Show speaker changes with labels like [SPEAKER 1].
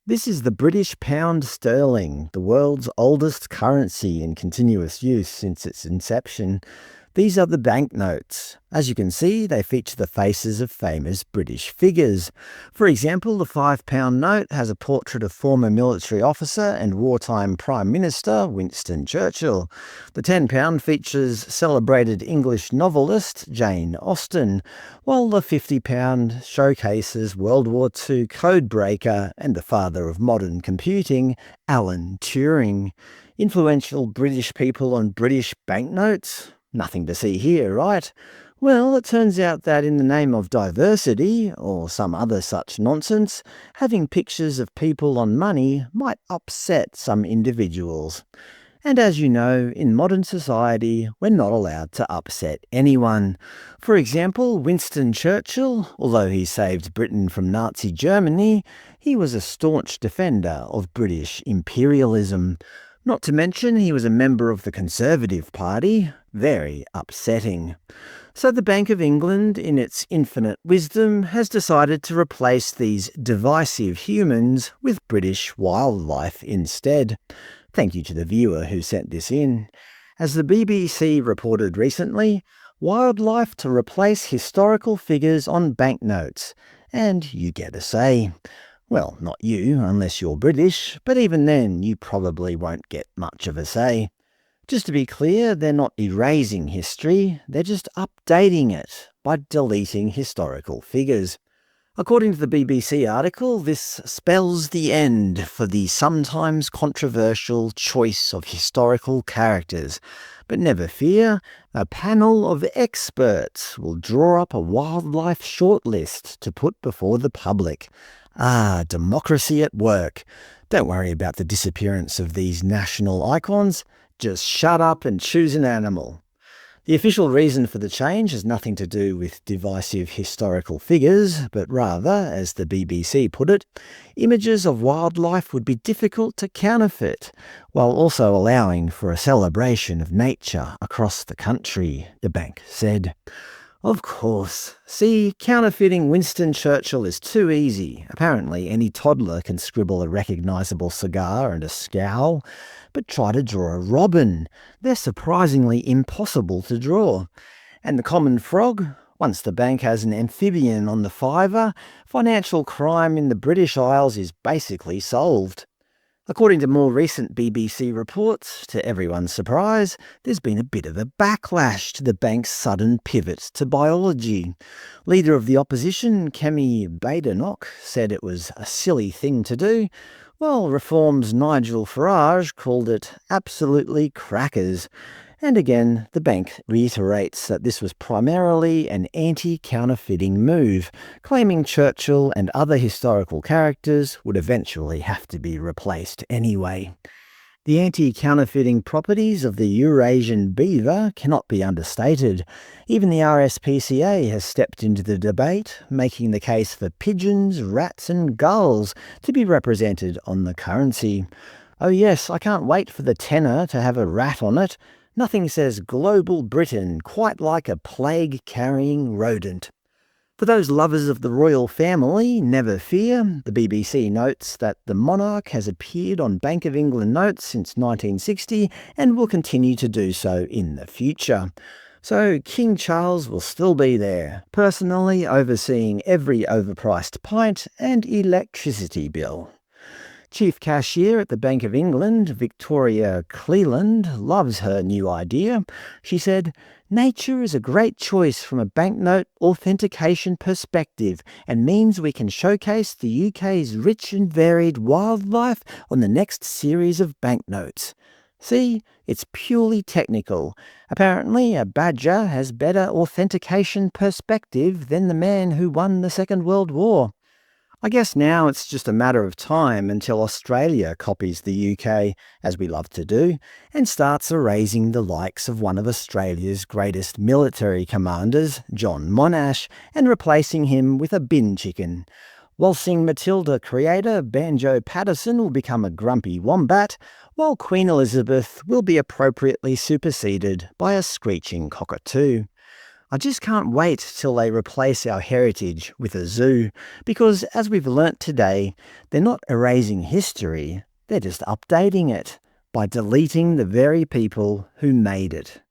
[SPEAKER 1] This is the British pound sterling, the world's oldest currency in continuous use since its inception. These are the banknotes. As you can see, they feature the faces of famous British figures. For example, the £5 note has a portrait of former military officer and wartime Prime Minister Winston Churchill. The £10 features celebrated English novelist Jane Austen, while the £50 showcases World War II codebreaker and the father of modern computing, Alan Turing. Influential British people on British banknotes? Nothing to see here, right? Well, it turns out that in the name of diversity, or some other such nonsense, having pictures of people on money might upset some individuals. And as you know, in modern society, we're not allowed to upset anyone. For example, Winston Churchill, although he saved Britain from Nazi Germany, he was a staunch defender of British imperialism. Not to mention, he was a member of the Conservative Party. Very upsetting. So the Bank of England, in its infinite wisdom, has decided to replace these divisive humans with British wildlife instead. Thank you to the viewer who sent this in. As the BBC reported recently, wildlife to replace historical figures on banknotes. And you get a say. Well, not you, unless you're British, but even then you probably won't get much of a say. Just to be clear, they're not erasing history, they're just updating it by deleting historical figures. According to the BBC article, this spells the end for the sometimes controversial choice of historical characters. But never fear, a panel of experts will draw up a wildlife shortlist to put before the public. Ah, democracy at work. Don't worry about the disappearance of these national icons. Just shut up and choose an animal. The official reason for the change has nothing to do with divisive historical figures, but rather, as the BBC put it, images of wildlife would be difficult to counterfeit, while also allowing for a celebration of nature across the country, the bank said. Of course. See, counterfeiting Winston Churchill is too easy. Apparently, any toddler can scribble a recognisable cigar and a scowl. But try to draw a robin. They're surprisingly impossible to draw. And the common frog? Once the bank has an amphibian on the fiver, financial crime in the British Isles is basically solved. According to more recent BBC reports, to everyone's surprise, there's been a bit of a backlash to the bank's sudden pivot to biology. Leader of the opposition, Kemi Badenoch, said it was a silly thing to do, while Reform's Nigel Farage called it absolutely crackers. And again, the bank reiterates that this was primarily an anti-counterfeiting move, claiming Churchill and other historical characters would eventually have to be replaced anyway. The anti-counterfeiting properties of the Eurasian beaver cannot be understated. Even the RSPCA has stepped into the debate, making the case for pigeons, rats and gulls to be represented on the currency. Oh yes, I can't wait for the tenner to have a rat on it. Nothing says global Britain quite like a plague-carrying rodent. For those lovers of the royal family, never fear. The BBC notes that the monarch has appeared on Bank of England notes since 1960 and will continue to do so in the future. So King Charles will still be there, personally overseeing every overpriced pint and electricity bill. Chief Cashier at the Bank of England, Victoria Cleland, loves her new idea. She said, "Nature is a great choice from a banknote authentication perspective and means we can showcase the UK's rich and varied wildlife on the next series of banknotes." See, it's purely technical. Apparently, a badger has better authentication perspective than the man who won the Second World War. I guess now it's just a matter of time until Australia copies the UK, as we love to do, and starts erasing the likes of one of Australia's greatest military commanders, John Monash, and replacing him with a bin chicken. Waltzing Matilda creator Banjo Patterson will become a grumpy wombat, while Queen Elizabeth will be appropriately superseded by a screeching cockatoo. I just can't wait till they replace our heritage with a zoo, because as we've learnt today, they're not erasing history, they're just updating it by deleting the very people who made it.